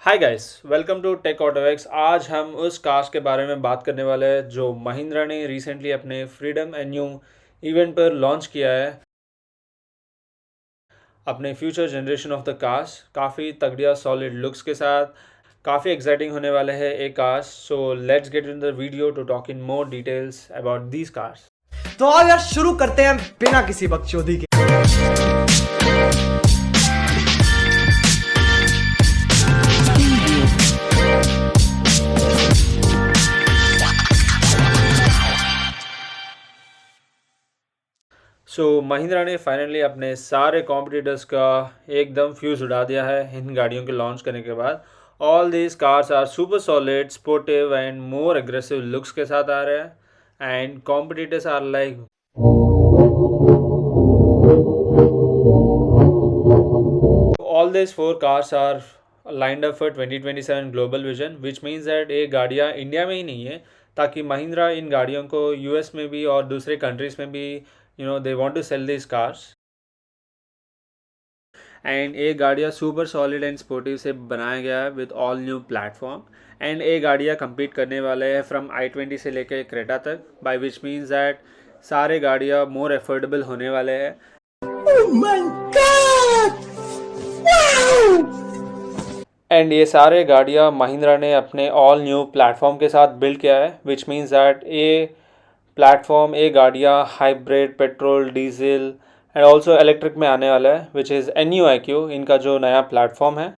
Hi guys, welcome to Tech Autovex. आज हम उस कार्स के बारे में बात करने वाले हैं जो महिंद्रा ने रिसेंटली अपने फ्रीडम एन्यू इवेंट पर लॉन्च किया है। अपने future generation of the cars काफ़ी तगड़िया सॉलिड लुक्स के साथ काफ़ी एक्साइटिंग होने वाले हैं ये cars. So let's get in the video to talk in more details about these cars. तो आओ यार शुरू करते हैं बिना किसी बकचोदी के। महिंद्रा ने फाइनली अपने सारे कॉम्पिटिटर्स का एकदम फ्यूज उड़ा दिया है इन गाड़ियों के लॉन्च करने के बाद। All these cars are super solid, sportive and more aggressive looks के साथ आ रहे हैं and competitors are like all these four cars are lined up for 2027 global vision, which means that ये गाड़ियाँ इंडिया में ही नहीं है, ताकि महिंद्रा इन गाड़ियों को यूएस में भी और दूसरे कंट्रीज़ में भी they want to sell this cars. And ये गाड़ियाँ सुपर सॉलिड एंड स्पोर्टिव से बनाया गया है with all new platform. And ये गाड़ियाँ compete करने वाले हैं फ्रॉम i20 से लेकर क्रेटा तक, बाई विच मीन्स दैट सारे गाड़ियाँ मोर एफोर्डेबल होने वाले हैं। एंड ये सारे गाड़ियाँ महिंद्रा ने अपने ऑल न्यू प्लेटफॉर्म के साथ बिल्ड किया है, विच मीन्स दैट ये प्लेटफॉर्म ये गाड़ियाँ hybrid, petrol, diesel and also electric में आने वाला है, विच इज़ NUiQ, इनका जो नया प्लेटफॉर्म है।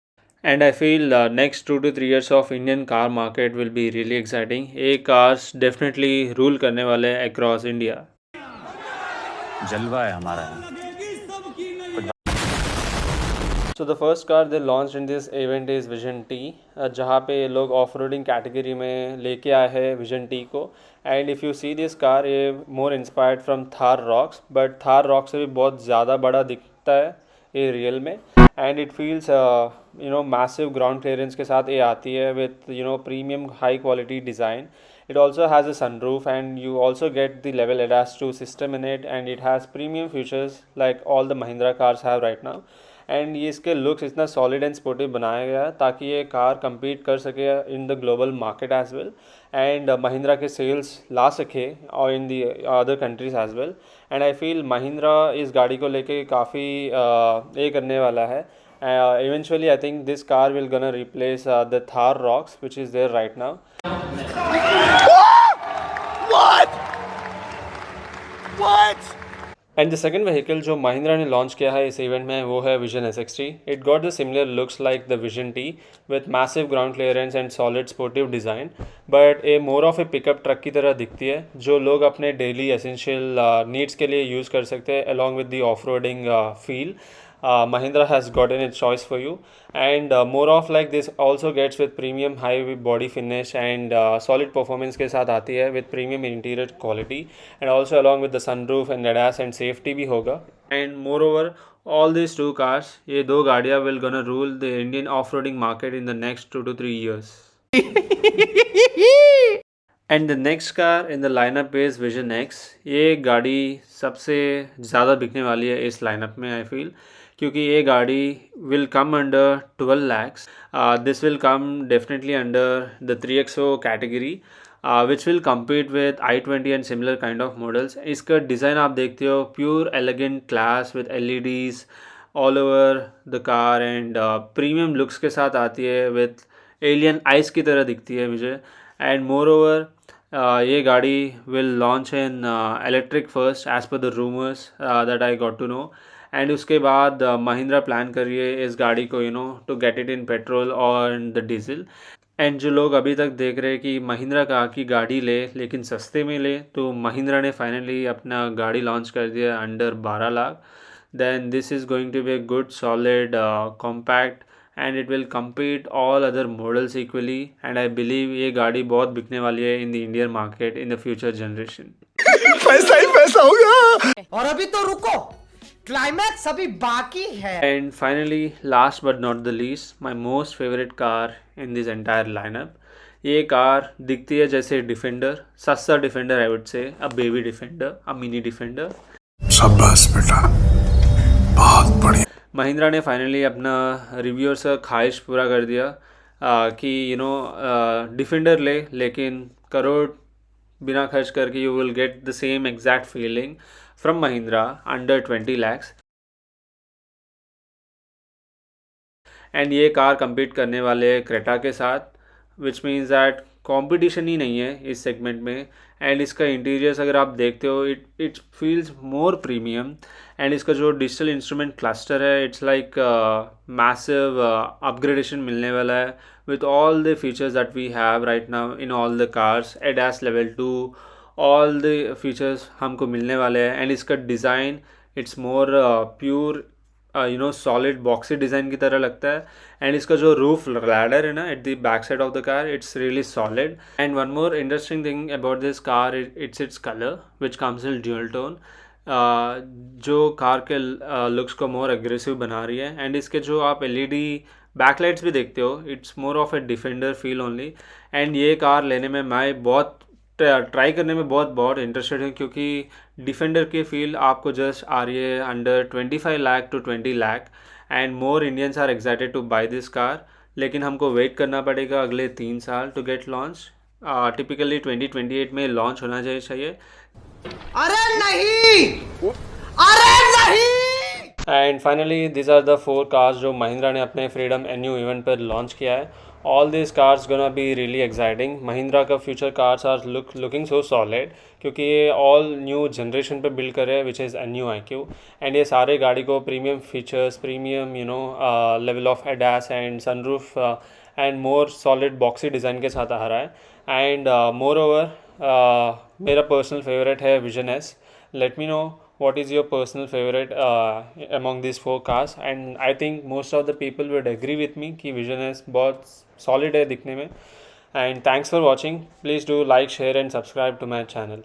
And I feel next 2 to 3 years of Indian car market will be really exciting. ये कार्स डेफिनेटली रूल करने वाले हैं अक्रॉस इंडिया। जलवा है हमारा। So the first car they launched in this event is Vision T, जहाँ पे ये लोग ऑफ रोडिंग कैटेगरी में लेके आए हैं Vision T को। And if you see this car, ये more inspired from Thar Roxx, but Thar Rock से भी बहुत ज़्यादा बड़ा दिखता है ये रियल में। And it feels massive ground clearance के साथ ये आती है with premium high quality design. It also has a sunroof and you also get the level ADAS 2 system in it, and it has premium features like all the Mahindra cars have right now. And ये इसके looks इतना solid and sportive बनाया गया है ताकि ये car compete कर सके in the global market as well, and Mahindra के सेल्स ला सके और in the other countries as well. And I feel Mahindra इस गाड़ी को लेके काफ़ी ये करने वाला है। Eventually I think this car will gonna replace the Thar Roxx which is there right now. And the second vehicle जो महिंद्रा ने लॉन्च किया है इस इवेंट में वो है vision SX3। It got the similar looks like the vision T with massive ground clearance and solid sportive design, but A more of A pickup truck की तरह दिखती है जो लोग अपने डेली एसेंशियल नीड्स के लिए यूज़ कर सकते हैं along with the off roading feel. Mahindra has gotten its choice for you, and more of like this also gets with premium high body finish and solid performance के साथ आती है with premium interior quality, and also along with the sunroof and ADAS and safety भी होगा। and moreover all these two cars, ये दो गाड़ियाँ will gonna rule the Indian off-roading market in the next 2 to 3 years। And the next car in the lineup is vision X। ये गाड़ी सबसे ज़्यादा बिकने वाली है इस लाइनअप में आई फील, क्योंकि ये गाड़ी will come under 12 lakhs। This will come definitely under the 3XO category which will compete with i20 and similar kind of models. इसका डिज़ाइन आप देखते हो, pure elegant class with LEDs all over the car and premium looks के साथ आती है with alien ice की तरह दिखती है मुझे। एंड मोर ओवर ये गाड़ी will launch in electric first as per the rumours that I got to know. And उसके बाद महिंद्रा प्लान कर रही है इस गाड़ी को to get it in petrol और द डीजल। एंड जो लोग अभी तक देख रहे हैं कि महिंद्रा का की गाड़ी ले लेकिन सस्ते में ले, तो महिंद्रा ने फाइनली अपना गाड़ी लॉन्च कर दिया under 12 lakh. Then this is going to be a good solid compact and it will compete all other models equally, and I believe ये गाड़ी बहुत बिकने वाली है in the Indian market in the future generation। पैसा ही पैसा होगा। और अभी तो रुको, क्लाइमैक्स अभी बाकी है। And finally, last but not the least, my most favorite car in this entire lineup, ये कार दिखती है जैसे डिफेंडर, सस्ता defender I would say, a baby defender, a mini defender. शाबाश बेटा, बहुत बढ़िया। महिंद्रा ने फाइनली अपना रिव्यूअर्स का ख्वाहिश पूरा कर दिया। कि डिफेंडर ले, लेकिन करोड़ बिना खर्च करके you will get the same exact feeling from Mahindra under 20 lakhs। And ये कार compete करने वाले है क्रेटा के साथ, विच मीन्स दैट कंपटीशन ही नहीं है इस सेगमेंट में। एंड इसका इंटीरियर्स अगर आप देखते हो, it feels more premium. And इसका जो डिजिटल इंस्ट्रूमेंट क्लस्टर है, इट्स लाइक मैसिव अपग्रेडेशन मिलने वाला है with all the features that we have right now in all the cars, ADAS level 2, all the features हमको मिलने वाले हैं। एंड इसका design it's more pure solid boxy design की तरह लगता है। एंड इसका जो रूफ लैडर है ना at the back side of the car, it's really solid. And one more interesting thing about this car, its colour which comes in dual tone, जो car के लुक्स को मोर एग्रेसिव बना रही है। And इसके जो आप LED बैकलाइट्स भी देखते हो, it's more of A defender feel only. And ये कार लेने में मैं बहुत ट्राई करने में बहुत इंटरेस्टेड हूँ, क्योंकि डिफेंडर की फील आपको जस्ट आ रही है under 25 lakh to 20 lakh. And more Indians are excited to buy this car, लेकिन हमको वेट करना पड़ेगा अगले 3 साल टू गेट लॉन्च। टिपिकली 2028 में लॉन्च होना चाहिए। अरे नहीं, अरे नहीं। And finally this are the 4 cars जो महिंद्रा ने अपने फ्रीडम NU इवेंट पर लॉन्च किया है। All this cars gonna be really exciting. Mahindra का future cars are looking so solid, क्योंकि ये ऑल न्यू जनरेशन पे बिल्ड कर रहे हैं which is NU IQ। And ये सारे गाड़ी को premium features, premium level of ADAS and sunroof and more solid boxy design के साथ आ रहा है। एंड मोर ओवर मेरा पर्सनल फेवरेट है vision S। Let me know what is your personal favorite among these 4 cars, and I think most of the people would agree with me कि Vision S बहुत solid है दिखने में। And thanks for watching. Please do like, share and subscribe to my channel.